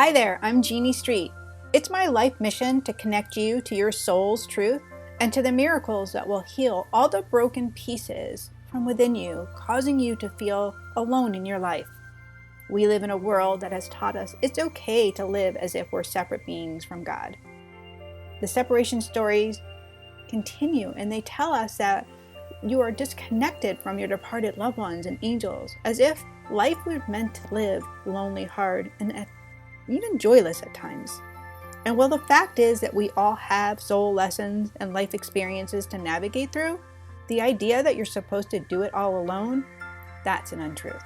Hi there, I'm Jeannie Street. It's my life mission to connect you to your soul's truth and to the miracles that will heal all the broken pieces from within you, causing you to feel alone in your life. We live in a world that has taught us it's okay to live as if we're separate beings from God. The separation stories continue, and they tell us that you are disconnected from your departed loved ones and angels, as if life was meant to live lonely, hard, and even joyless at times. And while the fact is that we all have soul lessons and life experiences to navigate through, the idea that you're supposed to do it all alone, that's an untruth.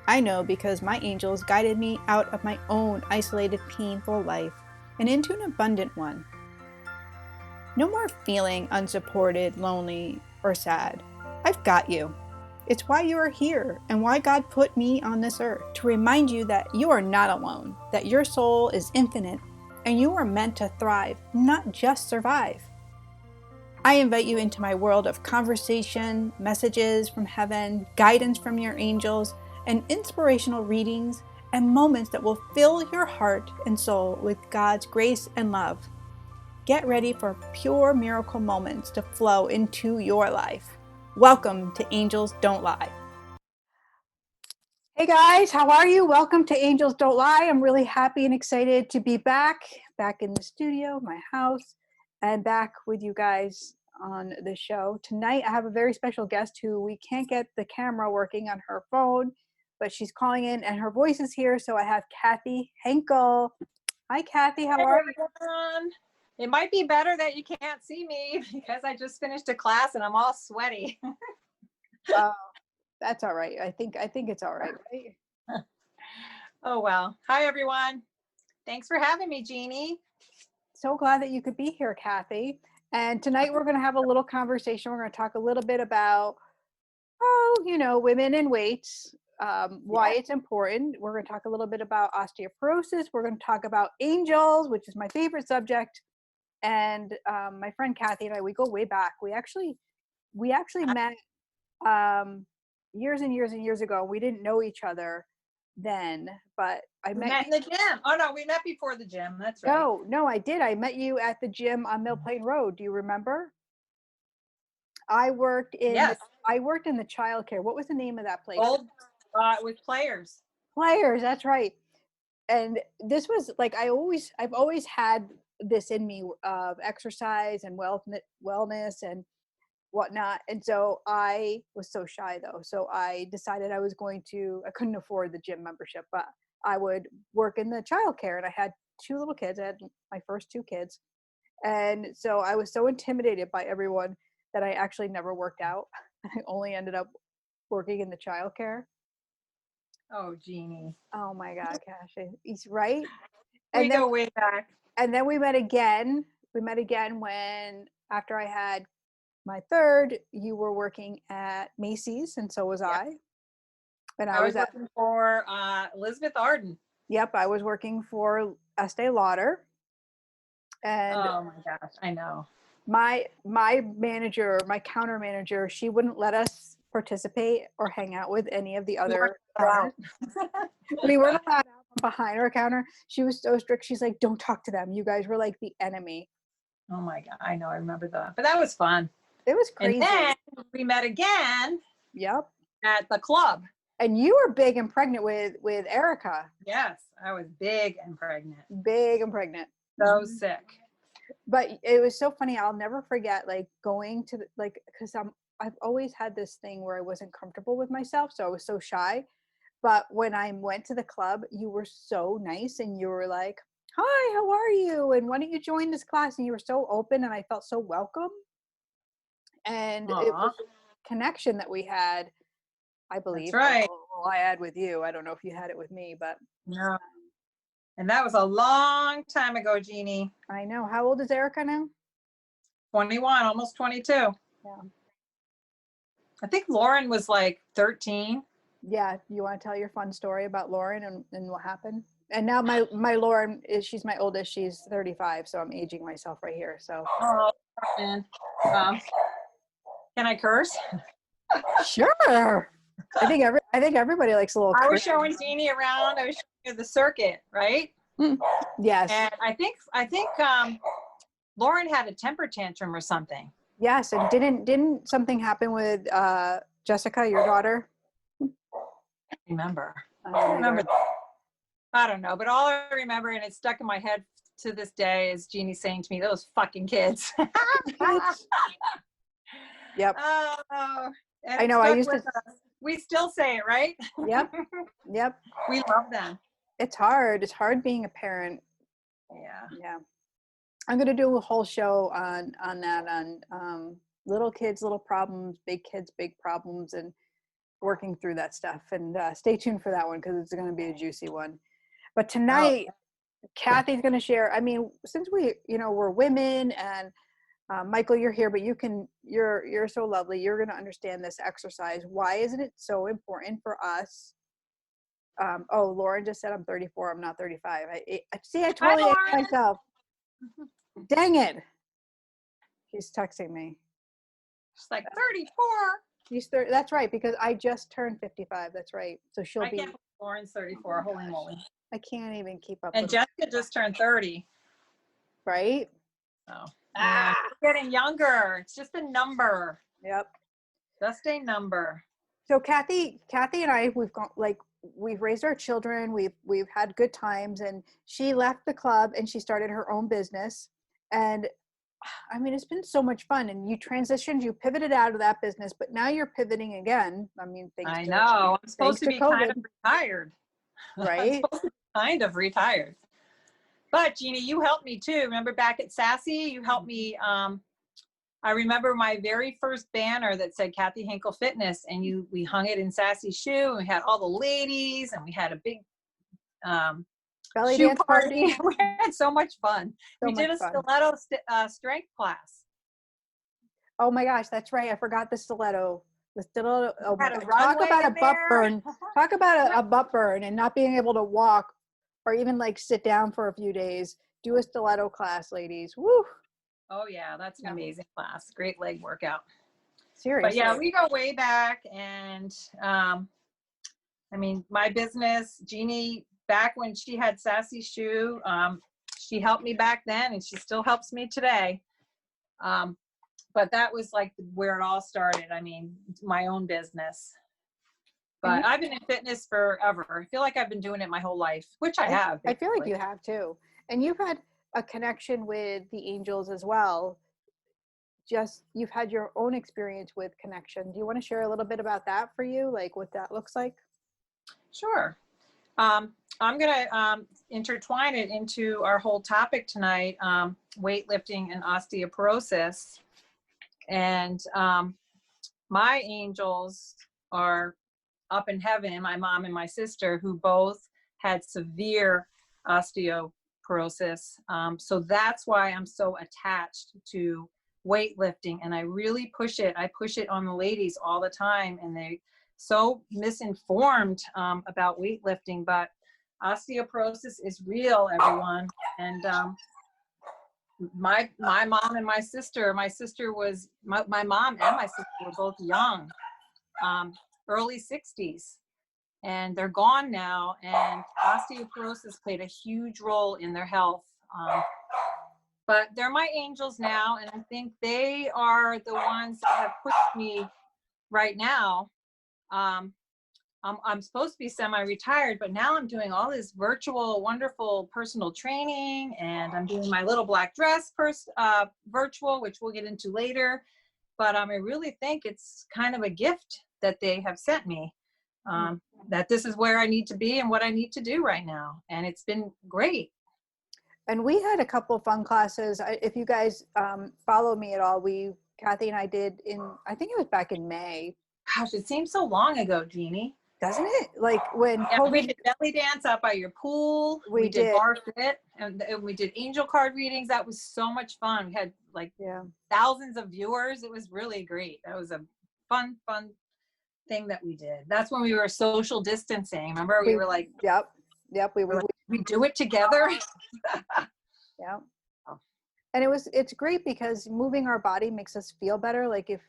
I know because my angels guided me out of my own isolated, painful life and into an abundant one. No more feeling unsupported, lonely, or sad. I've got you. It's why you are here and why God put me on this earth, to remind you that you are not alone, that your soul is infinite, and you are meant to thrive, not just survive. I invite you into my world of conversation, messages from heaven, guidance from your angels, and inspirational readings and moments that will fill your heart and soul with God's grace and love. Get ready for pure miracle moments to flow into your life. Welcome to Angels Don't Lie. Hey guys, how are you? Welcome to Angels Don't Lie. I'm really happy and excited to be back in the studio, my house, and back with you guys on the show. Tonight, I have a very special guest who we can't get the camera working on her phone, but she's calling in and her voice is here. So I have Kathy Henkel. Hi, Kathy. How are you? Everyone. It might be better that you can't see me because I just finished a class and I'm all sweaty. That's all right. I think it's all right, right? Oh, well. Hi, everyone. Thanks for having me, Jeannie. So glad that you could be here, Kathy. And tonight we're going to have a little conversation. We're going to talk a little bit about, women and weights, why it's important. We're going to talk a little bit about osteoporosis. We're going to talk about angels, which is my favorite subject. And my friend Kathy and I, we go way back. We actually met years and years and years ago. We didn't know each other then, but I met in the gym. Oh no, we met before the gym. That's right. No, I did. I met you at the gym on Mill Plain Road. Do you remember? I worked in the childcare. What was the name of that place? With Players. Players, that's right. And this was like I've always had this in me of exercise and wellness and whatnot. And so I was so shy though. So I decided I couldn't afford the gym membership, but I would work in the childcare. And I had two little kids. I had my first two kids. And so I was so intimidated by everyone that I actually never worked out. I only ended up working in the childcare. Oh, Jeannie. Oh my God, Cash. He's right. We go way back. And then we met again. We met again when, after I had my third, you were working at Macy's, and so was I. And I was working for Elizabeth Arden. Yep, I was working for Estee Lauder. And oh my gosh, I know. My manager, my counter manager, she wouldn't let us participate or hang out with any of the other counters. We weren't allowed out behind our counter. She was so strict. She's like, don't talk to them. You guys were like the enemy. Oh my God, I know. I remember that. But that was fun. It was crazy. And then we met again. Yep. At the club. And you were big and pregnant with Erica. Yes, I was big and pregnant. Big and pregnant. So sick. But it was so funny. I'll never forget like going to because I've always had this thing where I wasn't comfortable with myself, so I was so shy. But when I went to the club, you were so nice and you were like, hi, how are you? And why don't you join this class? And you were so open and I felt so welcome. And it was a connection that we had, I believe. That's right. I had with you. I don't know if you had it with me, but. No. And that was a long time ago, Jeannie. I know. How old is Erica now? 21, almost 22. Yeah. I think Lauren was like 13. Yeah. You want to tell your fun story about Lauren and what happened? And now my Lauren she's my oldest. She's 35. So I'm aging myself right here. So. Oh, man. Can I curse? Sure. I think everybody likes a little. I was showing Jeannie around. I was showing her the circuit, right? Yes. And I think Lauren had a temper tantrum or something. Yes. And didn't something happen with Jessica, your daughter? Remember? I I don't remember. either. I don't know, but all I remember, and it's stuck in my head to this day, is Jeannie saying to me, "Those fucking kids." Yep. Oh, and I it know. I stuck used with to. us. We still say it, right? Yep. Yep. We love them. It's hard. It's hard being a parent. Yeah. Yeah. I'm going to do a whole show on that, on little kids, little problems, big kids, big problems, and working through that stuff. And stay tuned for that one because it's going to be a juicy one. But Oh, tonight, Kathy's going to share. I mean, since we're women, and Michael, you're here, but you're so lovely. You're going to understand this exercise. Why isn't it so important for us? Oh, Lauren just said I'm 34. I'm not 35. I hi, totally ate Lauren. myself. Dang it. She's texting me. She's like 34. She's 30. That's right, because I just turned 55. That's right. So she'll I be. can't believe Lauren's 34. Holy moly. I can't even keep up And with Jessica just turned 30. right? So Ah, we're getting younger. It's just a number. yep. Just a number. So Kathy and I, we've raised our children. We've had good times, and she left the club and she started her own business. And I mean, it's been so much fun. And you transitioned, you pivoted out of that business, but now you're pivoting again. I mean, I know. I'm supposed to be kind of retired. I'm right? supposed to be kind of retired. But Jeannie, you helped me too. Remember back at Sassy, you helped me. I remember my very first banner that said Kathy Hinkle Fitness, and we hung it in Sassy's shoe, and we had all the ladies, and we had a big Belly shoe dance party. party. We had so much fun. We did a stiletto strength class. Oh my gosh, that's right. I forgot the stiletto. The stiletto. Oh my God. Talk Talk about a butt burn. Talk about a butt burn and not being able to walk or even like sit down for a few days. Do a stiletto class, ladies. Woo. Oh yeah, that's an amazing class. Great leg workout. Seriously. But yeah, we go way back, and I mean, my business, Jeannie, back when she had Sassy Shoe, she helped me back then, and she still helps me today. But that was like where it all started. I mean, my own business. But I've been in fitness forever. I feel like I've been doing it my whole life, which I have. I feel like you have too. And you've had a connection with the angels as well. Just you've had your own experience with connection. Do you want to share a little bit about that for you, like what that looks like? Sure. I'm going to intertwine it into our whole topic tonight, weightlifting and osteoporosis. And my angels are up in heaven, my mom and my sister, who both had severe osteoporosis. So that's why I'm so attached to weightlifting, and I really push it. I push it on the ladies all the time, and they so misinformed about weightlifting, but osteoporosis is real, everyone. And my mom and my sister was my mom and my sister were both young, early 60s, and they're gone now, and osteoporosis played a huge role in their health. But they're my angels now, and I think they are the ones that have pushed me right now. I'm supposed to be semi-retired, but now I'm doing all this virtual, wonderful personal training, and I'm doing my little black dress virtual, which we'll get into later. But I really think it's kind of a gift that they have sent me, that this is where I need to be and what I need to do right now. And it's been great. And we had a couple of fun classes. If you guys follow me at all, Kathy and I did I think it was back in May. Gosh, it seems so long ago, Jeannie. Doesn't it? Like when COVID. We did belly dance out by your pool. We did bar fit, and we did angel card readings. That was so much fun. We had like thousands of viewers. It was really great. That was a fun thing that we did. That's when we were social distancing. Remember, we were like, yep. We do it together. Yeah. And it's great because moving our body makes us feel better. Like if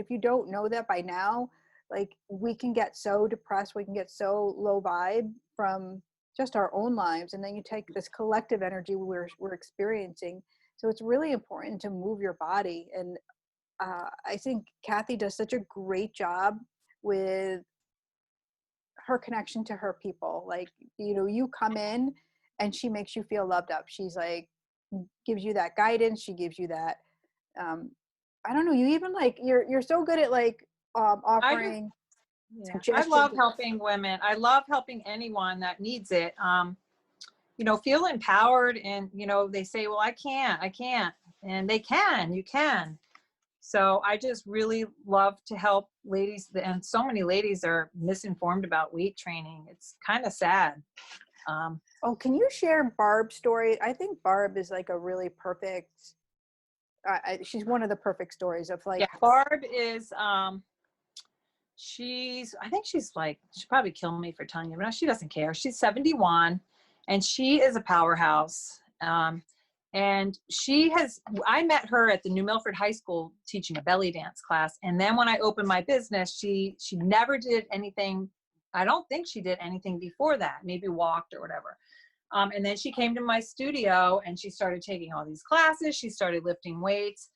you don't know that by now, like we can get so depressed, we can get so low vibe from just our own lives, and then you take this collective energy we're experiencing. So it's really important to move your body. And I think Kathy does such a great job with her connection to her people. Like, you know, you come in and she makes you feel loved up. She's like, gives you that guidance. She gives you that, I don't know, you even like, you're so good at like, offering Yeah, I suggestions. love helping women. I love helping anyone that needs it. You know, feel empowered, and, you know, they say, well, I can't. And you can. So I just really love to help ladies. And so many ladies are misinformed about weight training. It's kind of sad. Oh, can you share Barb's story? I think Barb is like a really perfect, she's one of the perfect stories of like. Yeah, Barb is, I think she's like, she'll probably kill me for telling you, but no, she doesn't care. She's 71 and she is a powerhouse. And I met her at the New Milford High School teaching a belly dance class. And then when I opened my business, she never did anything. I don't think she did anything before that, maybe walked or whatever. And then she came to my studio and she started taking all these classes. She started lifting weights.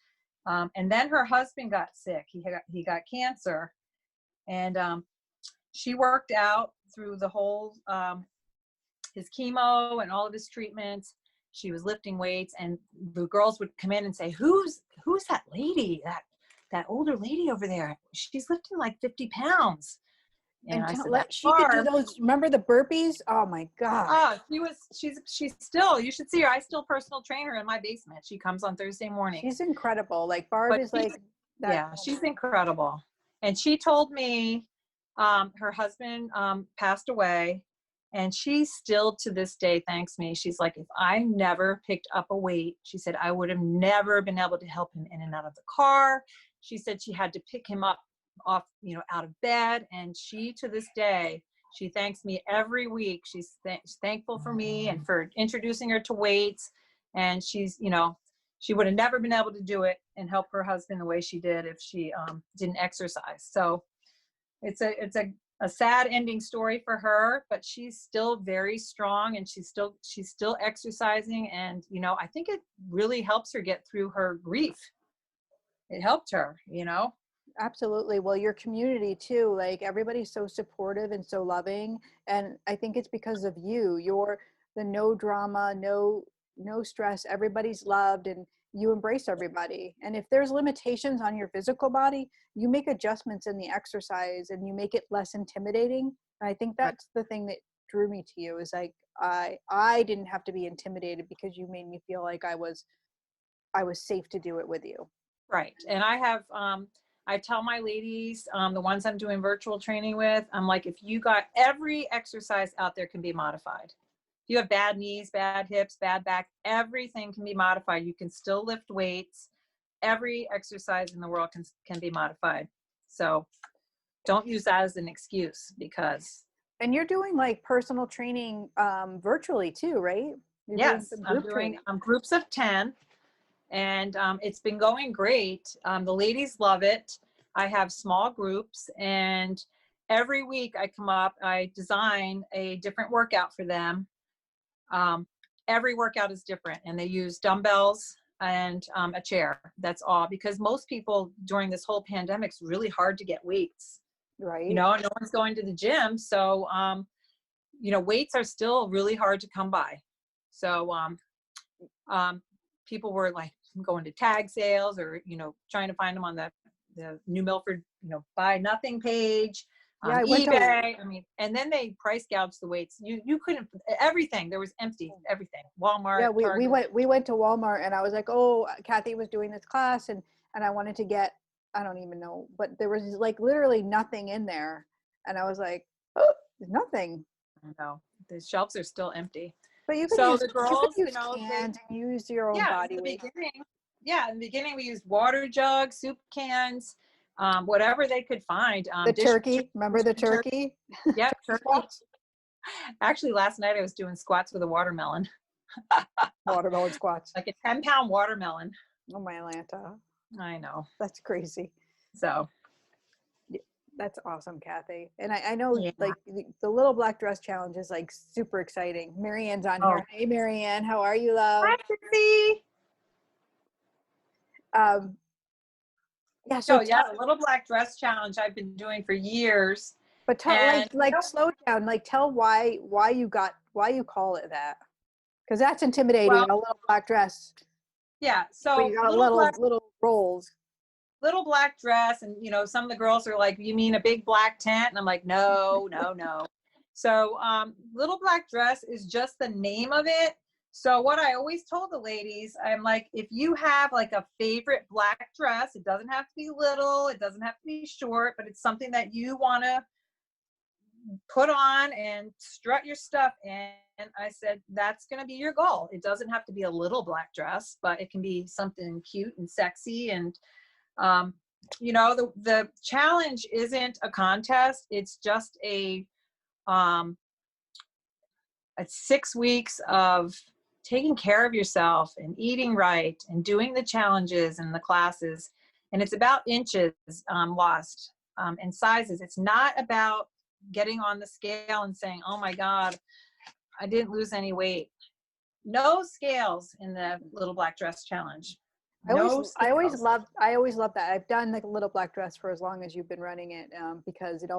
And then her husband got sick. He got cancer. And she worked out through the whole, his chemo and all of his treatments. She was lifting weights, and the girls would come in and say, who's that lady, that older lady over there? She's lifting like 50 pounds. And I said, that's She could do Barb. those, remember the burpees? Oh my God. Oh, she's still, you should see her. I still personal train her in my basement. She comes on Thursday morning. She's incredible. Like Barb is like that. Yeah, she's incredible. And she told me her husband passed away, and she still to this day thanks me. She's like, if I never picked up a weight, she said, I would have never been able to help him in and out of the car. She said she had to pick him up off, you know, out of bed. And she, to this day, she thanks me every week. She's thankful for me and for introducing her to weights. And she's, you know, she would have never been able to do it and help her husband the way she did if she didn't exercise. So it's a sad ending story for her, but she's still very strong, and she's still exercising. And, you know, I think it really helps her get through her grief. It helped her, you know. Absolutely. Well, your community too, like everybody's so supportive and so loving. And I think it's because of you. You're the no drama, no stress. Everybody's loved and you embrace everybody. And if there's limitations on your physical body, you make adjustments in the exercise and you make it less intimidating. And I think that's the thing that drew me to you, is like I didn't have to be intimidated because you made me feel like I was safe to do it with you. Right. And I have I tell my ladies, the ones I'm doing virtual training with, I'm like, if you got every exercise out there can be modified. If you have bad knees, bad hips, bad back, everything can be modified. You can still lift weights. Every exercise in the world can be modified. So don't use that as an excuse, because. And you're doing like personal training virtually too, right? You're Yes, doing some training. groups of 10. And it's been going great. The ladies love it. I have small groups, and every week I come up, I design a different workout for them. Every workout is different, and they use dumbbells and a chair. That's all, because most people during this whole pandemic, it's really hard to get weights. Right. You know, no one's going to the gym. So, you know, weights are still really hard to come by. So, people were like going to tag sales, or, you know, trying to find them on the New Milford, you know, buy nothing page, Yeah, I went eBay. I mean, and then they price gouged the weights. You couldn't, everything, there was empty, everything. Walmart. Yeah, Target. we went to Walmart, and I was like, oh, Kathy was doing this class, and I wanted to get, I don't even know, but there was like literally nothing in there, and I was like, oh, there's nothing. No, the shelves are still empty. But you could So use, the girls, you know, cans and use your own yeah, body in the weight. beginning, in the beginning we used water jugs, soup cans, whatever they could find. The turkey, remember the turkey? Yeah, turkey. Actually, last night I was doing squats with a watermelon. Watermelon squats. Like a 10-pound watermelon. Oh my Atlanta. I know. That's crazy. So. That's awesome, Kathy. And I know Yeah. like the little black dress challenge is like super exciting. Marianne's on Oh, here. Hey, Marianne, how are you, love? hi, Sissy. Um, yeah, so So yeah, the little black dress challenge I've been doing for years. but tell And like slow down, like tell why you call it that. Because that's intimidating, well, a little black dress. yeah, But so you got little rolls. little black dress, and some of the girls are like, you mean a big black tent? And I'm like, no, no, no. So little black dress is just the name of it. So what I always told the ladies, I'm like, if you have like a favorite black dress, it doesn't have to be little, it doesn't have to be short, but it's something that you want to put on and strut your stuff in. And I said, that's going to be your goal. It doesn't have to be a little black dress, but it can be something cute and sexy. And um, the challenge isn't a contest. It's just it's 6 weeks of taking care of yourself and eating right and doing the challenges and the classes. And it's about inches lost and sizes. It's not about getting on the scale and saying, oh my God, I didn't lose any weight. No scales in the little black dress challenge. No scales. I always love that. I've done like a little black dress for as long as you've been running it, because it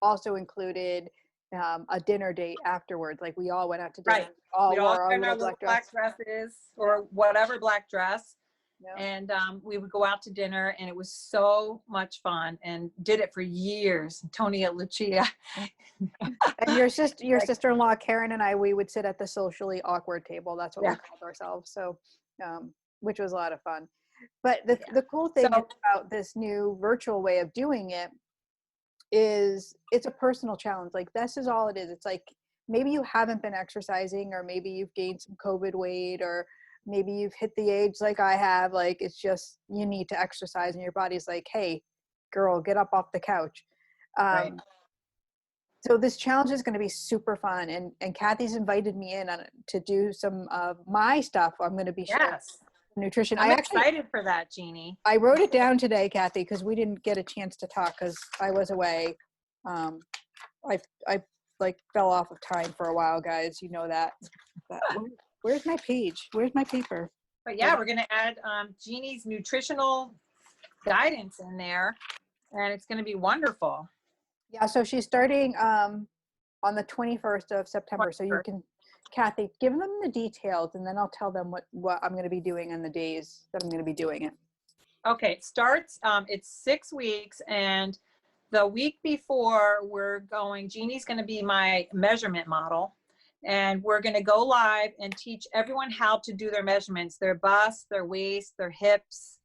also included a dinner date afterwards. Like we all went out to dinner. Right. All We all wore our had our little little black dress. black dresses or whatever black dress. Yeah. And we would go out to dinner, and it was so much fun, and did it for years. Tonia Lucia. And your Like, sister-in-law Karen and I, we would sit at the socially awkward table. That's what we yeah. called ourselves. So, which was a lot of fun. But Yeah. the cool So thing about this new virtual way of doing it is it's a personal challenge. Like this is all it is. It's like maybe you haven't been exercising, or maybe you've gained some COVID weight, or maybe you've hit the age like I have. Like it's just you need to exercise, and your body's like, hey, girl, get up off the couch. right. So this challenge is going to be super fun, and Kathy's invited me in on it to do some of my stuff. I'm going to be sharing Yes. nutrition. I'm excited for that, Jeannie. I wrote it down today, Kathy, because we didn't get a chance to talk because I was away. I like fell off of time for a while, guys. You know that. Where's my page? Where's my paper? But yeah, we're going to add Jeannie's nutritional guidance in there, and it's going to be wonderful. Yeah, so she's starting on the 21st of September. So you can, Kathy, give them the details, and then I'll tell them what I'm going to be doing on the days that I'm going to be doing it. Okay, it starts, it's 6 weeks, and the week before Jeannie's going to be my measurement model, and we're going to go live and teach everyone how to do their measurements, their bust, their waist, their hips,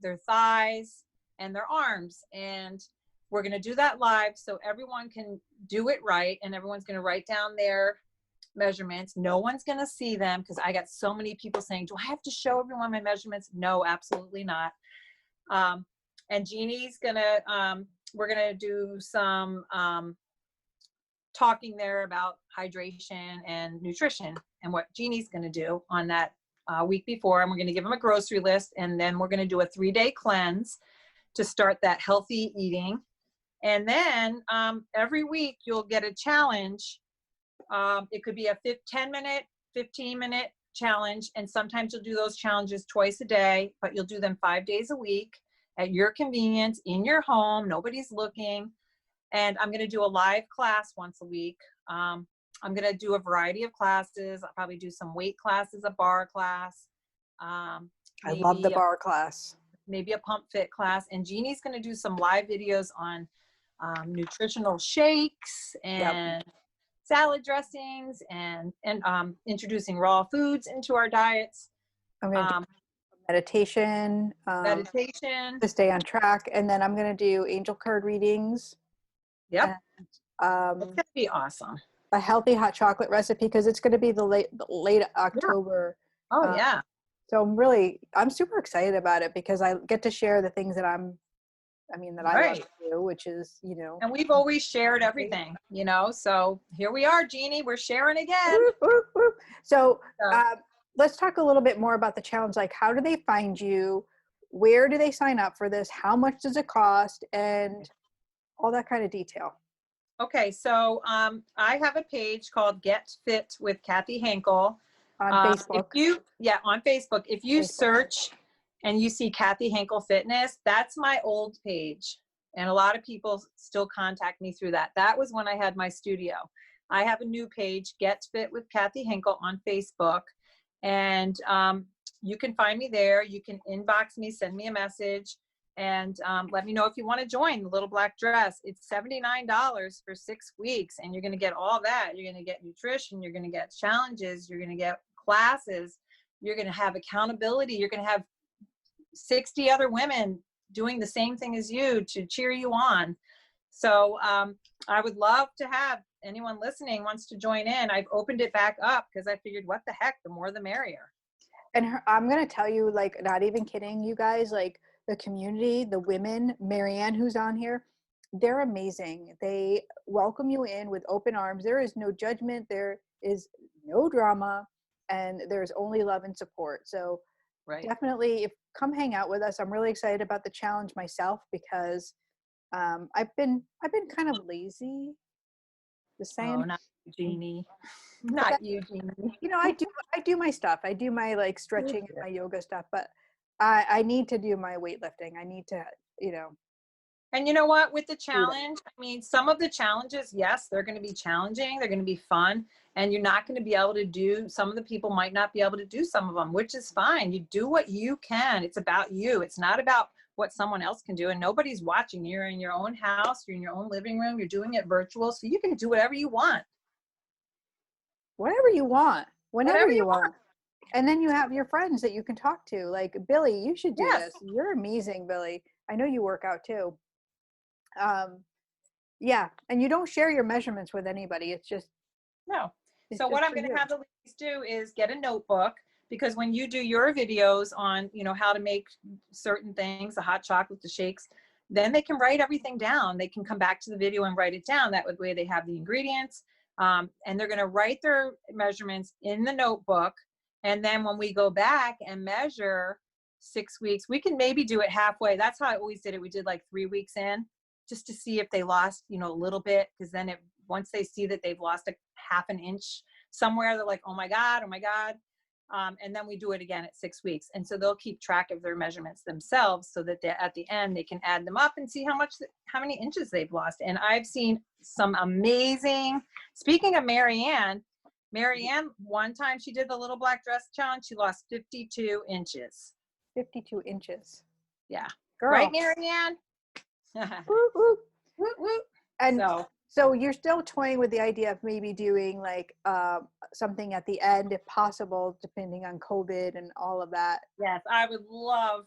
their thighs, and their arms. And we're going to do that live so everyone can do it right, and everyone's going to write down their measurements. No one's going to see them, because I got so many people saying, do I have to show everyone my measurements? No, absolutely not. And Jeannie's going to, we're going to do some talking there about hydration and nutrition and what Jeannie's going to do on that week before. And we're going to give them a grocery list, and then we're going to do a 3-day cleanse to start that healthy eating. And then every week you'll get a challenge. It could be a 10-minute, 15-minute challenge. And sometimes you'll do those challenges twice a day, but you'll do them 5 days a week at your convenience in your home. Nobody's looking. And I'm going to do a live class once a week. I'm going to do a variety of classes. I'll probably do some weight classes, a bar class. I love the bar class. Maybe a pump fit class. And Jeannie's going to do some live videos on nutritional shakes and salad dressings, and introducing raw foods into our diets. I'm going to do meditation to stay on track, and then I'm going to do angel card readings. Yep. And, it's going to be awesome. A healthy hot chocolate recipe, because it's going to be the late October. Yeah. Oh yeah. So I'm super excited about it, because I get to share the things that I love to do, which is, And we've always shared everything, so here we are, Jeannie, we're sharing again. Whoop, whoop, whoop. So let's talk a little bit more about the challenge. Like, how do they find you? Where do they sign up for this? How much does it cost? And all that kind of detail. Okay, so I have a page called Get Fit with Kathy Henkel. On If Facebook. you, yeah, on Facebook, if you Facebook. search and you see Kathy Henkel Fitness, that's my old page. And a lot of people still contact me through that. That was when I had my studio. I have a new page, Get Fit with Kathy Henkel on Facebook. And you can find me there. You can inbox me, send me a message, and let me know if you want to join the Little Black Dress. It's $79 for 6 weeks, and you're going to get all that. You're going to get nutrition. You're going to get challenges. You're going to get classes. You're going to have accountability. You're going to have 60 other women doing the same thing as you to cheer you on. So I would love to have anyone listening wants to join in. I've opened it back up because I figured, what the heck, the more the merrier. And I'm going to tell you, like, not even kidding you guys, like the community, the women, Marianne, who's on here, they're amazing. They welcome you in with open arms. There is no judgment. There is no drama, and there's only love and support. So Right. definitely come hang out with us. I'm really excited about the challenge myself because I've been kind of lazy. The Oh, same. not Jeannie. Not you, Jeannie. You know, I do my stuff. I do my like stretching and my yoga stuff, but I need to do my weightlifting. I need to, you know. And you know what, with the challenge, I mean, some of the challenges, yes, they're going to be challenging. They're going to be fun. And you're not going to be able to do, some of the people might not be able to do some of them, which is fine. You do what you can. It's about you. It's not about what someone else can do. And nobody's watching. You're in your own house. You're in your own living room. You're doing it virtual. So you can do whatever you want. Whatever you want, whenever Whatever you you want. And then you have your friends that you can talk to. Like, Billy, you should do Yes. this. You're amazing, Billy. I know you work out too. Yeah, and you don't share your measurements with anybody. It's just No. it's So just what I'm for going to you. have the ladies do is get a notebook, because when you do your videos on, you know, how to make certain things, the hot chocolate, the shakes, then they can write everything down. They can come back to the video and write it down. That way they have the ingredients, and they're going to write their measurements in the notebook. And then when we go back and measure 6 weeks, we can maybe do it halfway. That's how I always did it. We did like 3 weeks in, just to see if they lost, you know, a little bit. Because then once they see that they've lost a half an inch somewhere, they're like, oh my God, oh my God. And then we do it again at 6 weeks. And so they'll keep track of their measurements themselves, so that at the end they can add them up and see how many inches they've lost. And I've seen some amazing, speaking of Marianne, one time she did the Little Black Dress Challenge, she lost 52 inches. 52 inches. Yeah. Girl. Right, Marianne? Woo, woo. Woo, woo. And so you're still toying with the idea of maybe doing like something at the end, if possible, depending on COVID and all of that. Yes, I would love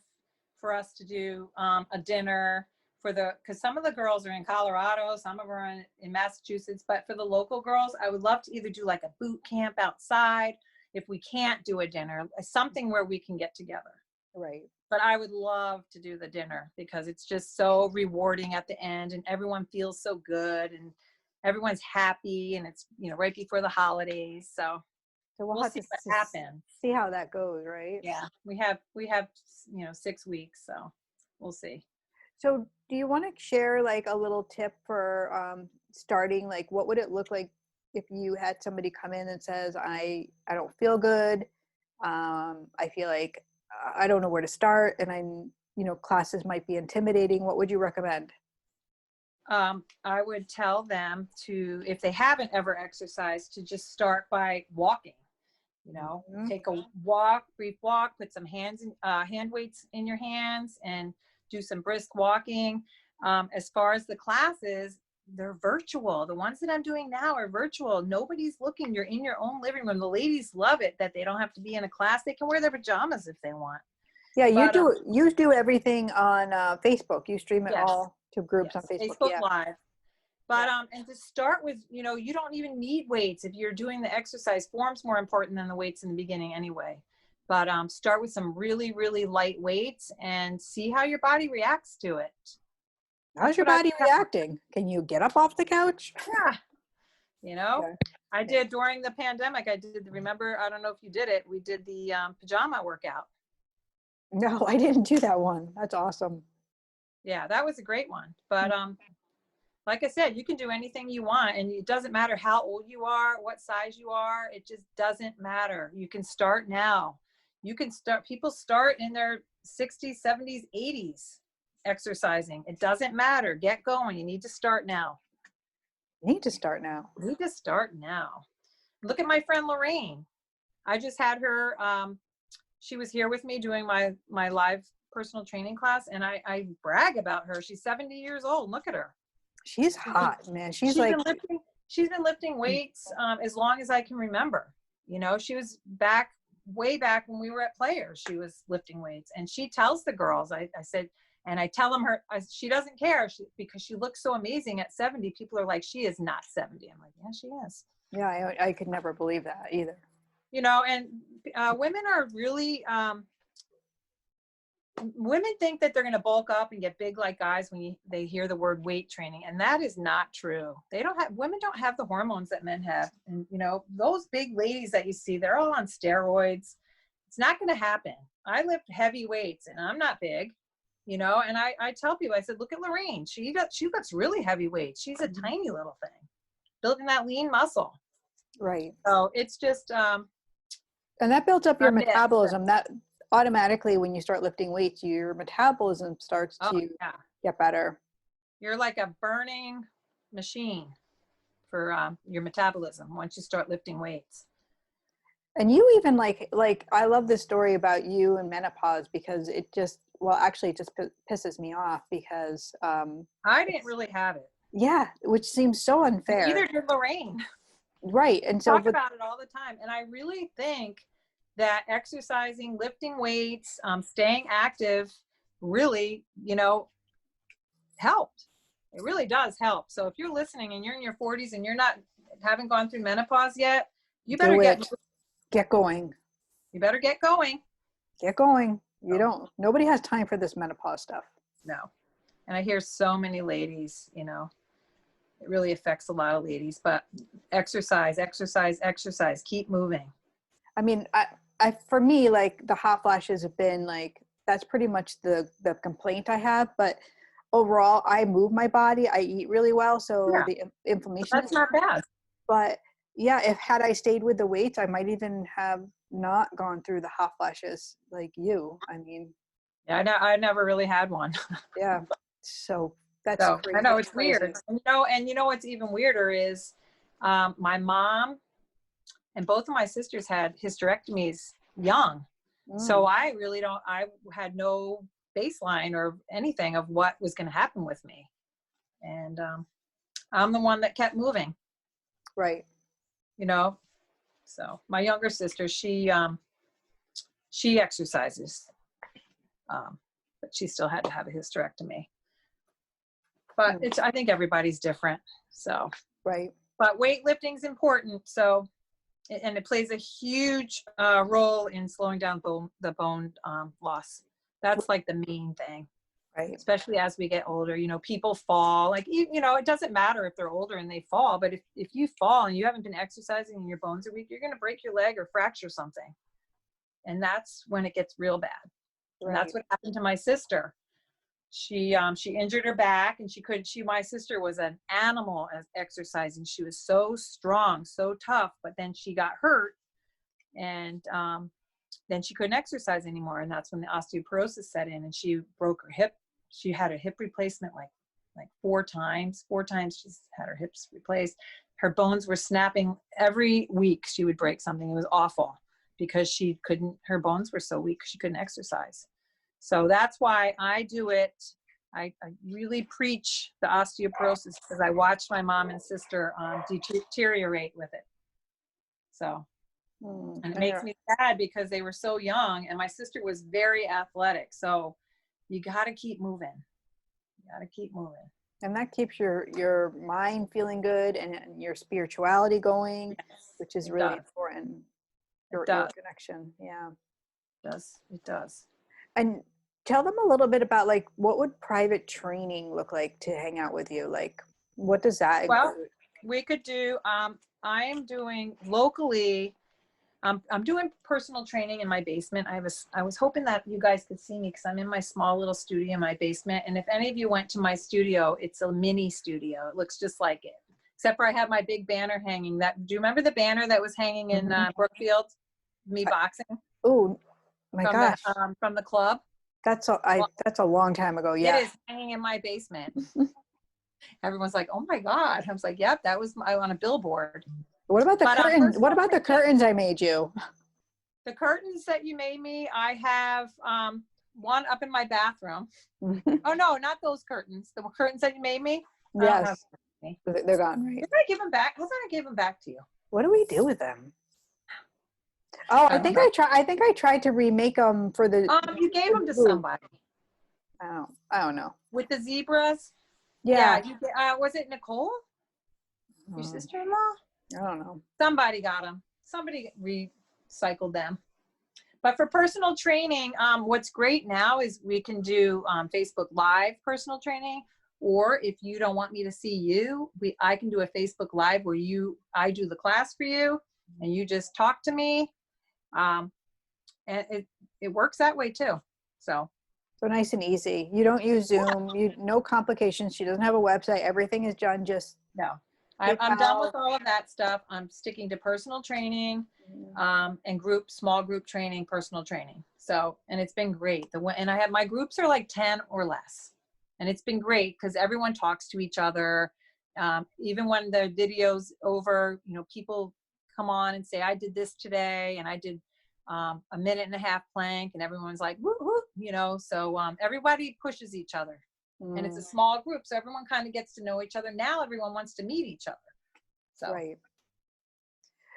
for us to do a dinner because some of the girls are in Colorado, some of them are in Massachusetts, but for the local girls, I would love to either do like a boot camp outside, if we can't do a dinner, something where we can get together. Right. But I would love to do the dinner, because it's just so rewarding at the end, and everyone feels so good, and everyone's happy, and it's, you know, right before the holidays. So we'll have see to what happens. See how that goes, right? Yeah, we have, you know, 6 weeks, so we'll see. So do you want to share like a little tip for starting? Like, what would it look like if you had somebody come in and says, I don't feel good. I feel like I don't know where to start, and you know, classes might be intimidating. What would you recommend? I would tell them to, if they haven't ever exercised, to just start by walking. You know, take a walk, brief walk, put some hand weights in your hands, and do some brisk walking. As far as the classes, they're virtual. The ones that I'm doing now are virtual. Nobody's looking. You're in your own living room. The ladies love it that they don't have to be in a class. They can wear their pajamas if they want. Yeah, you do everything on Facebook. You stream it all to groups on Facebook. Facebook Live. But and to start with, you know, you don't even need weights if you're doing the exercise. Form's more important than the weights in the beginning anyway. But start with some really, really light weights and see how your body reacts to it. How's your body reacting? Can you get up off the couch? Yeah. You know, I did during the pandemic. Remember, I don't know if you did it. We did the pajama workout. No, I didn't do that one. That's awesome. Yeah, that was a great one. But like I said, you can do anything you want, and it doesn't matter how old you are, what size you are. It just doesn't matter. You can start now. You can start, people start in their 60s, 70s, 80s exercising. It doesn't matter. Get going. You need to start now. You need to start now. You need to start now. Look at my friend Lorraine. I just had her, she was here with me doing my live personal training class, and I brag about her. She's 70 years old. Look at her. She's hot, man. She's been lifting weights as long as I can remember. You know, she was way back when we were at Players. She was lifting weights, and she tells the girls, I said, and I tell them she doesn't care because she looks so amazing at 70. People are like, she is not 70. I'm like, yeah, she is. Yeah, I could never believe that either. You know, and women are really, women think that they're going to bulk up and get big like guys when they hear the word weight training, and that is not true. Women don't have the hormones that men have. And, you know, those big ladies that you see, they're all on steroids. It's not going to happen. I lift heavy weights, and I'm not big. You know, and I tell people, I said, look at Lorraine. She lifts really heavy weights. She's a tiny little thing, building that lean muscle. Right. So it's just, and that builds up your metabolism. That automatically, when you start lifting weights, your metabolism starts to get better. You're like a burning machine for your metabolism once you start lifting weights. And you even like I love this story about you and menopause, because it just pisses me off because I didn't really have it. Yeah, which seems so unfair. Neither did Lorraine. Right. And so talk about it all the time. And I really think that exercising, lifting weights, staying active really, you know, helped. It really does help. So if you're listening and you're in your 40s and haven't gone through menopause yet, you better get going. You better get going. Get going. Nobody has time for this menopause stuff. No. And I hear so many ladies, you know, it really affects a lot of ladies, but exercise, keep moving. I mean, I for me, like the hot flashes have been like, that's pretty much the complaint I have, but overall I move my body, I eat really well. So the inflammation, that's not bad. But yeah, had I stayed with the weights, I might even have not gone through the hot flashes like you. I mean, yeah, I never really had one. Yeah. So that's crazy. I know it's weird. And you know what's even weirder is my mom and both of my sisters had hysterectomies young. So I had no baseline or anything of what was going to happen with me. And I'm the one that kept moving. Right. You know, so my younger sister, she exercises, but she still had to have a hysterectomy. But I think everybody's different. So, right. But weightlifting is important. So, and it plays a huge role in slowing down the bone loss. That's like the main thing. Right. Especially as we get older, you know, people fall. Like, you know, it doesn't matter if they're older and they fall, but if you fall and you haven't been exercising and your bones are weak, you're going to break your leg or fracture something. And that's when it gets real bad. Right. And that's what happened to my sister. She injured her back, and my sister was an animal as exercising. She was so strong, so tough, but then she got hurt, and then she couldn't exercise anymore. And that's when the osteoporosis set in, and she broke her hip. She had a hip replacement like 4 times. 4 times she's had her hips replaced. Her bones were snapping every week. She would break something. It was awful because her bones were so weak, she couldn't exercise. So that's why I do it. I really preach the osteoporosis because I watched my mom and sister deteriorate with it. So, and it makes me sad because they were so young, and my sister was very athletic. So you got to keep moving. And that keeps your mind feeling good and your spirituality going, which is really important. Your connection. Yeah. It does. And tell them a little bit about, like, what would private training look like to hang out with you? Like, what does that include? Well, we could do, I am doing locally, I'm doing personal training in my basement. I was hoping that you guys could see me because I'm in my small little studio in my basement. And if any of you went to my studio, it's a mini studio. It looks just like it, except for I have my big banner hanging. Do you remember the banner that was hanging in Brookfield? Me boxing. Oh my gosh. From the club. That's a long time ago. Yeah. It is hanging in my basement. Everyone's like, "Oh my God." I was like, "Yep, that was on a billboard." What about the curtains? What about the curtains I made you? The curtains that you made me, I have one up in my bathroom. Oh no, not those curtains. The curtains that you made me. Yes. They're gone, right? Did I give them back? I thought I gave them back to you. What do we do with them? Oh, I think I tried to remake them for the. You gave them to somebody. I don't know. With the zebras. Yeah. Was it Nicole? Your sister-in-law? I don't know. Somebody got them. Somebody recycled them. But for personal training, what's great now is we can do Facebook Live personal training. Or if you don't want me to see you, I can do a Facebook Live where I do the class for you, and you just talk to me. And it works that way too. So nice and easy. You don't use Zoom. No complications. She doesn't have a website. Everything is done just. No, I'm done with all of that stuff. I'm sticking to personal training, and small group training, personal training. So, and it's been great. And my groups are like 10 or less, and it's been great because everyone talks to each other. Even when the video's over, people come on and say, I did this today, and I did a 1.5-minute plank, and everyone's like, woo, woo, so everybody pushes each other. And it's a small group, so everyone kind of gets to know each other. Now everyone wants to meet each other. So, right.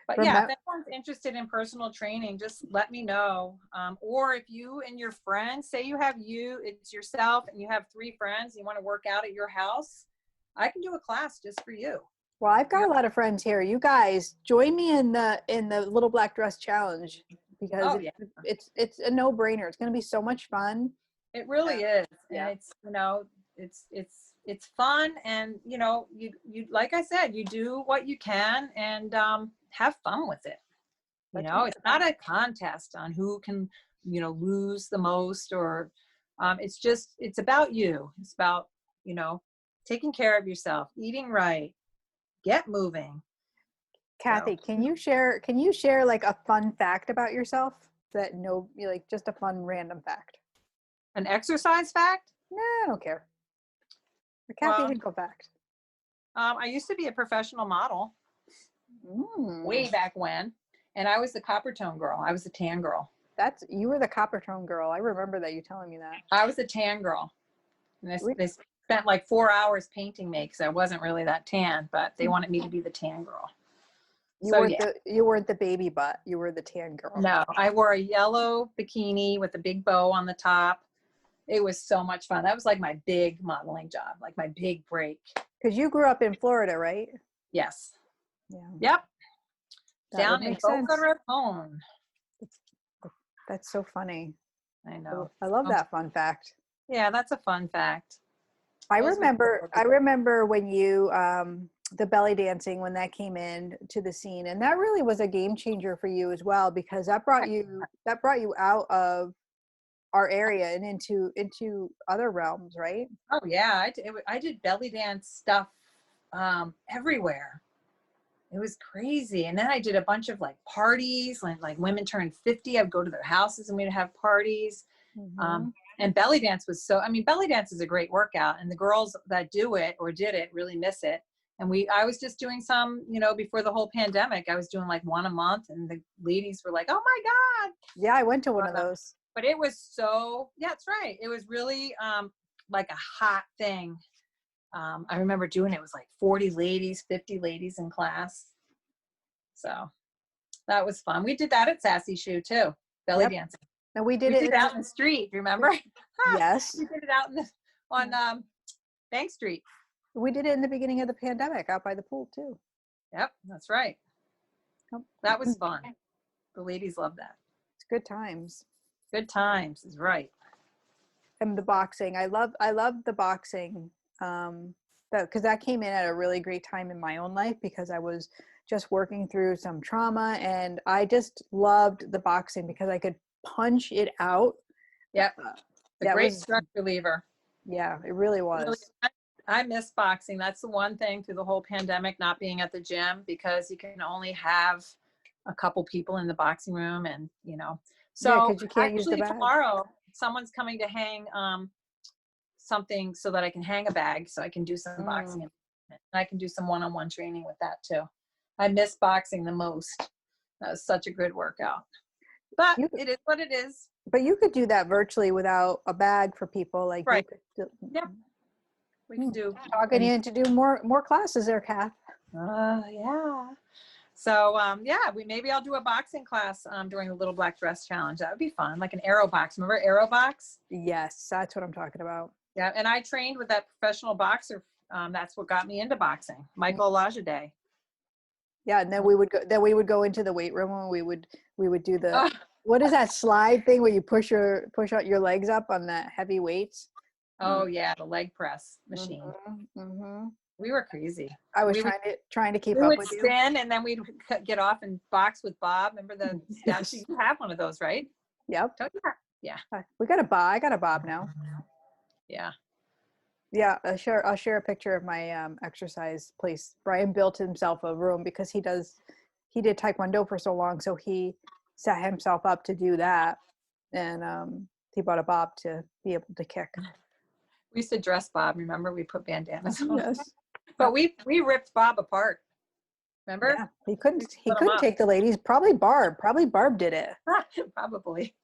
But if anyone's interested in personal training, just let me know. Or if you and your friends, say it's yourself and you have 3 friends, you want to work out at your house, I can do a class just for you. Well, I've got a lot of friends here. You guys join me in the Little Black Dress Challenge because it's a no-brainer. It's going to be so much fun. It really is. And it's fun, and you like I said, you do what you can and have fun with it. It's not a contest on who can lose the most, or it's about you. It's about taking care of yourself, eating right, get moving. Kathy, can you share like a fun fact about yourself just a fun random fact? An exercise fact? No, I don't care. A Kathy Hinkle fact. I used to be a professional model way back when, and I was the copper tone girl. I was the tan girl. You were the copper tone girl. I remember that you telling me that. I was the tan girl. And they spent like 4 hours painting me because I wasn't really that tan, but they wanted me to be the tan girl. You weren't the baby butt. You were the tan girl. No, I wore a yellow bikini with a big bow on the top. It was so much fun. That was like my big modeling job, like my big break. Because you grew up in Florida, right? Yes. Yeah. Yep. Down in Boca Raton. That's so funny. I know. I love that fun fact. Yeah, that's a fun fact. I remember when you the belly dancing, when that came in to the scene, and that really was a game changer for you as well, because that brought you out of our area and into other realms, right? Oh yeah, I did belly dance stuff everywhere. It was crazy. And then I did a bunch of like parties, like women turned 50, I'd go to their houses and we'd have parties. And belly dance belly dance is a great workout, and the girls that do it or did it really miss it. And I was just doing some, before the whole pandemic, I was doing like one a month, and the ladies were like, oh my God. Yeah, I went to one of those. But it was that's right. It was really like a hot thing. I remember doing it was like 40 ladies, 50 ladies in class. So that was fun. We did that at Sassy Shoe too, belly dancing. And we did it out in the street, remember? Yes. We did it out on Bank Street. We did it in the beginning of the pandemic out by the pool too. Yep, that's right. That was fun. The ladies loved that. It's good times. Good times is right. And the boxing. I love the boxing. Because that came in at a really great time in my own life, because I was just working through some trauma, and I just loved the boxing because I could punch it out. Yep. A That great was, stress reliever. yeah, it really Really, was. I miss boxing. That's the one thing through the whole pandemic, not being at the gym, because you can only have a couple people in the boxing room, and Yeah, so because you can't use the actually bag. tomorrow someone's coming to hang something so that I can hang a bag so I can do some boxing, and I can do some one-on-one training with that too. I miss boxing the most. That was such a good workout, but You, it is what it is. but you could do that virtually without a bag for people. Like you Right. could Yep. We can do. talking you into do more classes there, Kath. Yeah. So yeah, maybe I'll do a boxing class during the Little Black Dress Challenge. That would be fun, like an aero box. Remember aero box? Yes, that's what I'm talking about. Yeah, and I trained with that professional boxer. That's what got me into boxing, Michael Olajide. Yeah, and then we would go into the weight room, and we would do the, Oh, what is that slide thing where you push out your legs up on the heavy weights? oh yeah, the leg press machine. Mm-hmm. We were crazy. I was We would trying to keep we up would with you. spin, and then we'd get off and box with Bob. Remember the statue? Yes. You have one of those, right? Yep. Don't you? Yeah. We got a bob. I got a bob now. Yeah. Yeah, I'll share a picture of my exercise place. Brian built himself a room because he did Taekwondo for so long, so he set himself up to do that, and he bought a bob to be able to kick. We used to dress Bob. Remember, we put bandanas on. Yes. But we ripped Bob apart. Remember? Yeah, he We couldn't split 'em up. take the ladies. Probably Barb did it. Probably.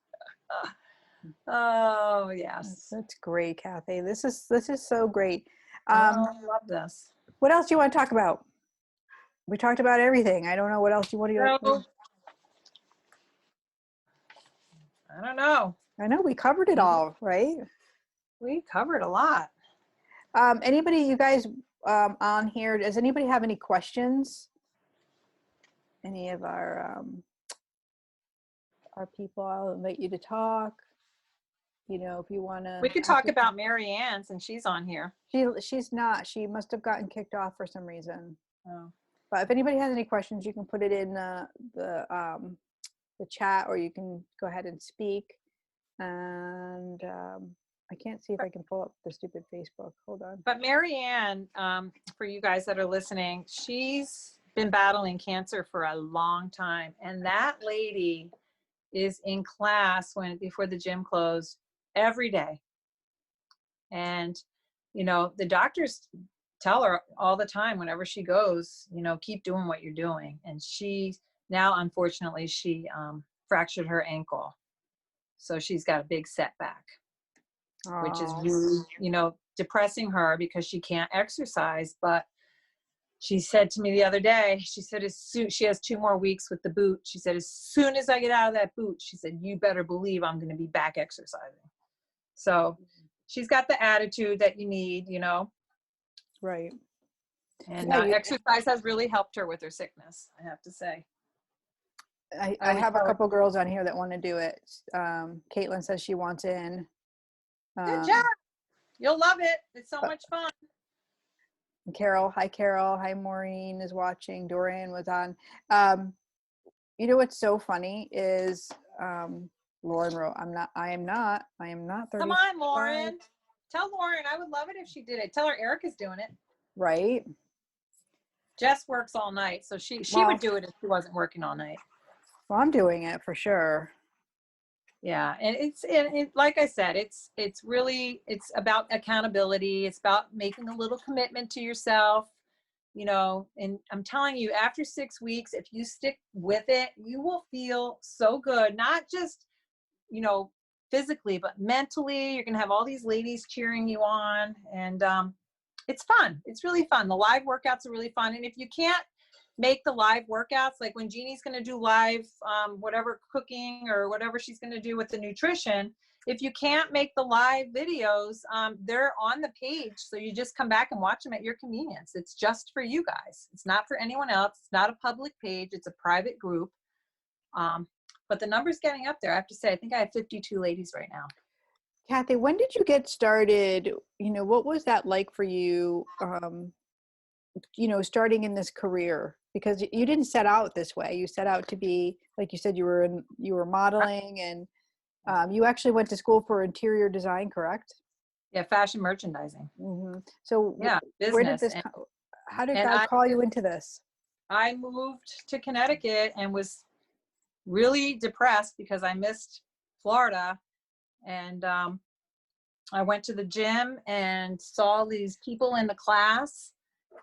Oh yes. That's great, Kathy. This is so great. Oh, I love this. What else do you want to talk about? We talked about everything. I don't know what else you want to. So, I don't know. I know we covered it all, right? We covered a lot. Anybody, you guys on here, does anybody have any questions? Any of our people, I'll invite you to talk. You know, if you want to. We could talk about Mary Ann since she's on here. She's not. She must have gotten kicked off for some reason. Oh. But if anybody has any questions, you can put it in the chat, or you can go ahead and speak. And I can't see if I can pull up the stupid Facebook. Hold on. But Mary Ann, for you guys that are listening, she's been battling cancer for a long time. And that lady is in class before the gym closed every day. And, the doctors tell her all the time whenever she goes, keep doing what you're doing. And now, unfortunately, she fractured her ankle. So she's got a big setback, which is really, depressing her because she can't exercise. But she said to me the other day, she said, she has 2 more weeks with the boot. She said, as soon as I get out of that boot, she said, you better believe I'm going to be back exercising. So she's got the attitude that you need, Right. And exercise has really helped her with her sickness, I have to say. I have a couple girls on here that want to do it. Caitlin says she wants in. Good job. You'll love it. It's so much fun. Carol. Hi, Maureen is watching. Dorian was on. What's so funny is Lauren wrote, I am not 30. Come on, Lauren. Tell Lauren I would love it if she did it. Tell her Erica's doing it. Right. Jess works all night, so she would do it if she wasn't working all night. Well, I'm doing it for sure. Yeah, and it's like I said, it's really about accountability. It's about making a little commitment to yourself, and I'm telling you, after 6 weeks, if you stick with it, you will feel so good, not just, physically, but mentally. You're going to have all these ladies cheering you on, and it's fun. It's really fun. The live workouts are really fun. And if you can't make the live workouts, like when Jeannie's going to do live, whatever cooking or whatever she's going to do with the nutrition, if you can't make the live videos, they're on the page. So you just come back and watch them at your convenience. It's just for you guys. It's not for anyone else. It's not a public page. It's a private group. But the number's getting up there. I have to say, I think I have 52 ladies right now. Kathy, when did you get started? What was that like for you? Starting in this career, because you didn't set out this way. You set out to be, like you said, you were modeling, and you actually went to school for interior design, correct? Yeah, fashion merchandising. So Yeah, where did business. this, how did And God call you into this? I moved to Connecticut and was really depressed because I missed Florida. And I went to the gym and saw these people in the class.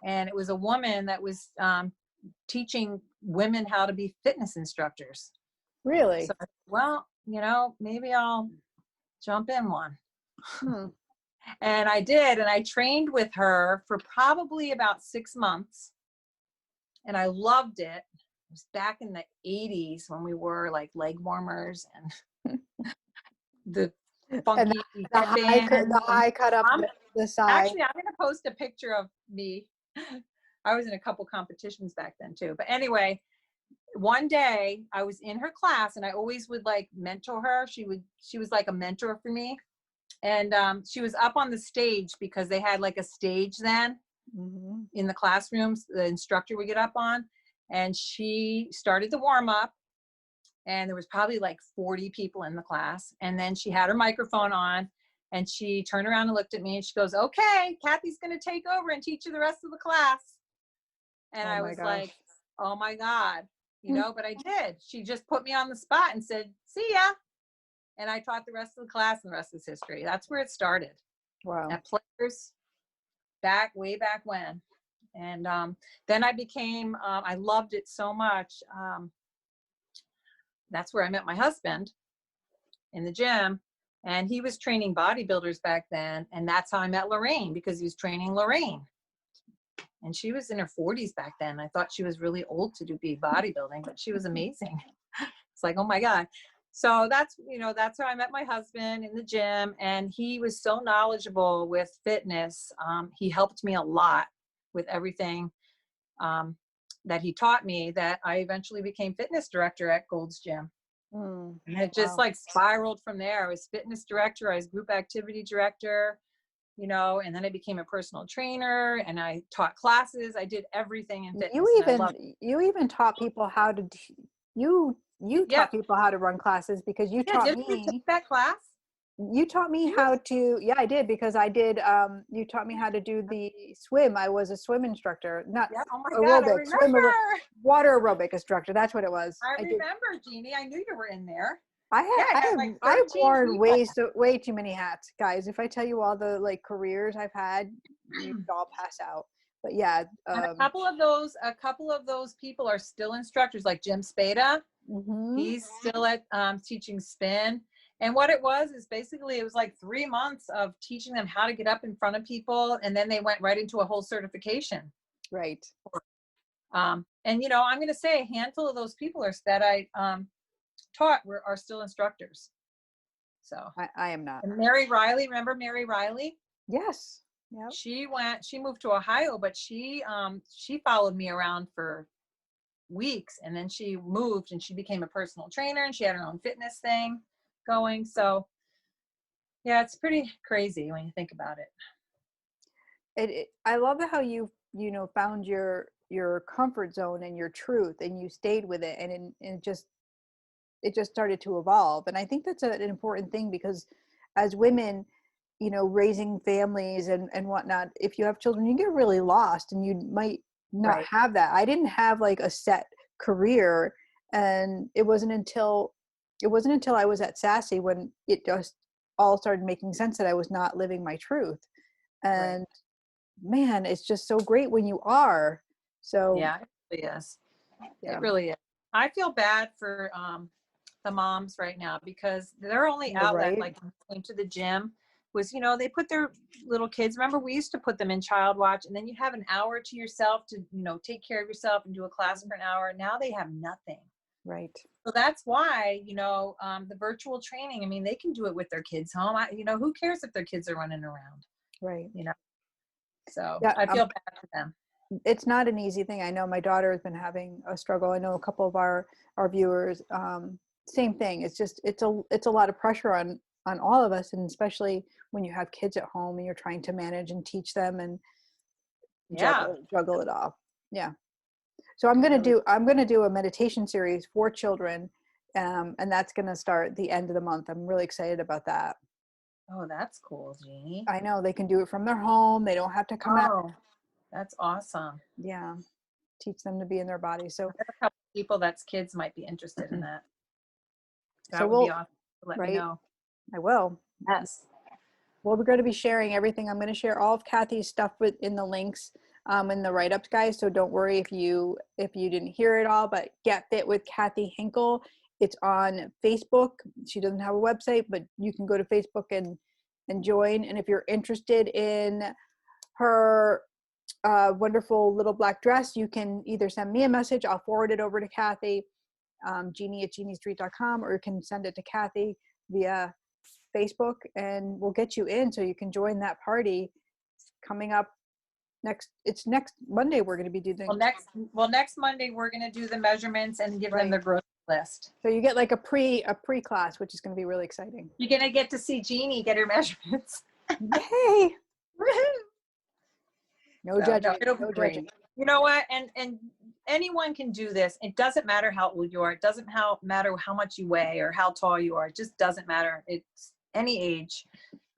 And it was a woman that was teaching women how to be fitness instructors. Really? So, well, maybe I'll jump in one. And I did. And I trained with her for probably about 6 months. And I loved it. It was back in the 80s when we wore like leg warmers and the funky the high cut up the side. Actually, I'm going to post a picture of me. I was in a couple competitions back then too. But anyway, one day I was in her class and I always would like mentor her. She was like a mentor for me. And she was up on the stage because they had like a stage then in the classrooms, the instructor would get up on, and she started the warm up. And there was probably like 40 people in the class. And then she had her microphone on and she turned around and looked at me and she goes, "Okay, Kathy's going to take over and teach you the rest of the class." And I was like, oh my God, but I did. She just put me on the spot and said, "See ya." And I taught the rest of the class, and the rest is history. That's where it started. Wow. At Players, way back when. And then I became, I loved it so much. That's where I met my husband, in the gym. And he was training bodybuilders back then. And that's how I met Lorraine, because he was training Lorraine. And she was in her 40s back then. I thought she was really old to be bodybuilding, but she was amazing. It's like, oh my God. So that's how I met my husband, in the gym. And he was so knowledgeable with fitness. He helped me a lot with everything that he taught me, that I eventually became fitness director at Gold's Gym. And it just like spiraled from there. I was fitness director. I was group activity director, and then I became a personal trainer and I taught classes. I did everything in fitness. You even taught people how to, taught people how to run classes, because you taught me. Did you take that class? You taught me how to, yeah, I did, because I did, you taught me how to do the swim. I was a swim instructor, not oh my aerobic, God, water aerobic instructor. That's what it was. I remember, Jeannie. I knew you were in there. I wore way too many hats, guys. If I tell you all the like careers I've had, you'd all pass out. But yeah, a couple of those people are still instructors, like Jim Spada. He's still at teaching spin. And what it was is basically, it was like 3 months of teaching them how to get up in front of people. And then they went right into a whole certification. Right. And, I'm going to say a handful of those people that I taught are still instructors. So I am not. And Mary Riley, remember Mary Riley? Yes. Yep. She moved to Ohio, but she followed me around for weeks, and then she moved and she became a personal trainer, and she had her own fitness thing going. So yeah, it's pretty crazy when you think about it. I love how you found your comfort zone and your truth, and you stayed with it, and it just started to evolve. And I think that's an important thing, because as women, raising families and whatnot, if you have children, you get really lost, and you might not have that. I didn't have like a set career, and it wasn't until I was at Sassy when it just all started making sense that I was not living my truth. And man, it's just so great when you are. So yeah, it really is. It really is. I feel bad for the moms right now, because their only outlet, like going to the gym, was, they put their little kids. Remember, we used to put them in child watch, and then you have an hour to yourself to, take care of yourself and do a class for an hour. Now they have nothing. Right. So that's why, the virtual training, I mean, they can do it with their kids home. Who cares if their kids are running around? Right. So I feel bad for them. It's not an easy thing. I know my daughter has been having a struggle. I know a couple of our viewers, same thing. It's just, it's a lot of pressure on all of us. And especially when you have kids at home and you're trying to manage and teach them and juggle it all. Yeah. So I'm going to do a meditation series for children. And that's going to start the end of the month. I'm really excited about that. Oh, that's cool, Jeannie. I know they can do it from their home. They don't have to come out. Oh, that's awesome. Yeah. Teach them to be in their body. So I have a couple people that's kids might be interested in that. That so would be awesome. Let me right? know. I will. Yes. Well, we're going to be sharing everything. I'm going to share all of Kathy's stuff in the links in the write-ups, guys. So don't worry if you didn't hear it all, but Get Fit with Kathy Hinkle. It's on Facebook. She doesn't have a website, but you can go to Facebook and join. And if you're interested in her wonderful little black dress, you can either send me a message. I'll forward it over to Kathy, Jeannie@jeanniestreet.com, or you can send it to Kathy via Facebook, and we'll get you in so you can join that party. It's coming up next Monday. We're going to be doing next Monday we're going to do the measurements and give them the grocery list. So you get like a pre-class, which is going to be really exciting. You're going to get to see Jeannie get her measurements. Yay! No judging. It'll be great. You know what? And anyone can do this. It doesn't matter how old you are. It doesn't matter how much you weigh or how tall you are. It just doesn't matter. It's any age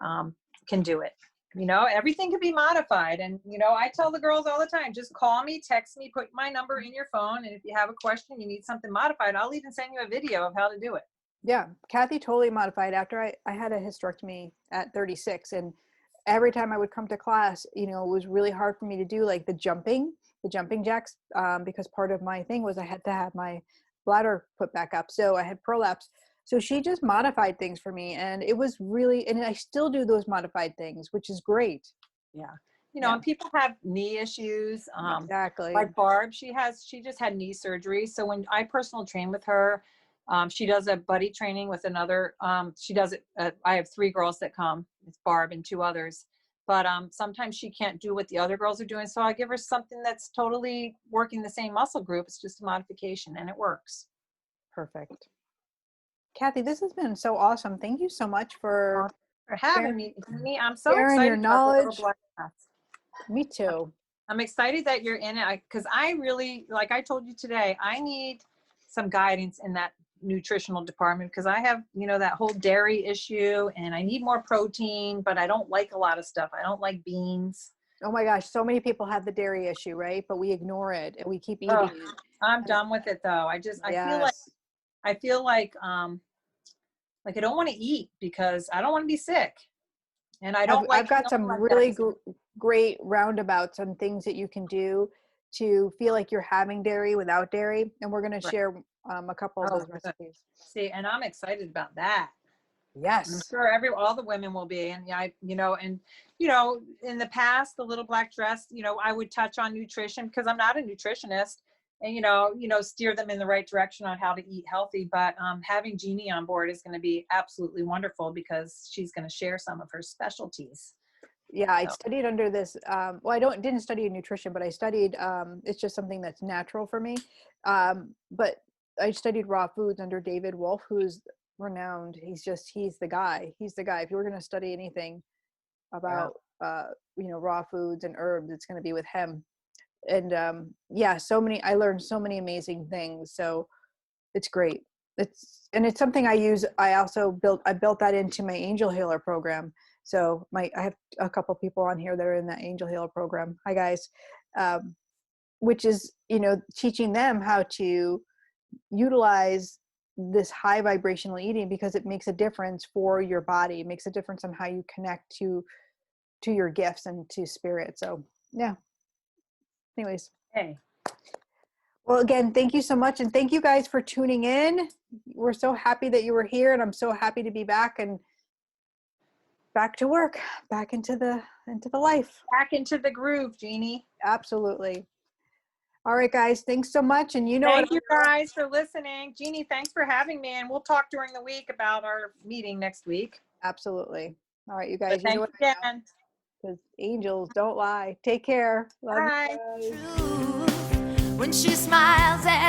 can do it. You know, everything can be modified. And, you know, I tell the girls all the time, just call me, text me, put my number in your phone. And if you have a question, you need something modified, I'll even send you a video of how to do it. Yeah. Kathy totally modified after I had a hysterectomy at 36. And every time I would come to class, you know, it was really hard for me to do like the jumping jacks, because part of my thing was I had to have my bladder put back up. So I had prolapse. So she just modified things for me, and it was really, and I still do those modified things, which is great. Yeah. You know, and people have knee issues. Exactly. Like Barb, she just had knee surgery. So when I personal train with her, she does a buddy training with another, she does it. I have 3 girls that come. It's Barb and 2 others. But sometimes she can't do what the other girls are doing. So I give her something that's totally working the same muscle group. It's just a modification, and it works. Perfect. Kathy, this has been so awesome. Thank you so much for having me. I'm so sharing excited your knowledge. About Me too. I'm excited that you're in it, because I really, like I told you today, I need some guidance in that nutritional department, because I have, you know, that whole dairy issue, and I need more protein, but I don't like a lot of stuff. I don't like beans. Oh my gosh, so many people have the dairy issue, right? But we ignore it and we keep eating it. I'm done with it though. I feel like I don't want to eat because I don't want to be sick. And I've got some really great roundabouts on things that you can do to feel like you're having dairy without dairy. And we're going to share a couple of those recipes. See, and I'm excited about that. Yes. I'm sure all the women will be. And in the past, the little black dress, you know, I would touch on nutrition because I'm not a nutritionist, and, steer them in the right direction on how to eat healthy. But having Jeannie on board is going to be absolutely wonderful because she's going to share some of her specialties. Yeah, I studied under this. I didn't study nutrition, but I studied, it's just something that's natural for me. But I studied raw foods under David Wolf, who's renowned. He's the guy. If you were going to study anything about, raw foods and herbs, it's going to be with him. And I learned so many amazing things. So it's great. It's something I use. I built that into my Angel Healer program. So I have a couple people on here that are in that Angel Healer program. Hi guys. Which is, teaching them how to utilize this high vibrational eating, because it makes a difference for your body. It makes a difference on how you connect to your gifts and to spirit. So yeah. Anyways. Hey. Well, again, thank you so much. And thank you guys for tuning in. We're so happy that you were here, and I'm so happy to be back and back to work, back into the life. Back into the groove, Jeannie. Absolutely. All right, guys. Thanks so much. And thank you guys for listening. Jeannie, thanks for having me. And we'll talk during the week about our meeting next week. Absolutely. All right, you guys. Thanks again. Because angels don't lie. Take care. Bye. Love you guys. When she smiles at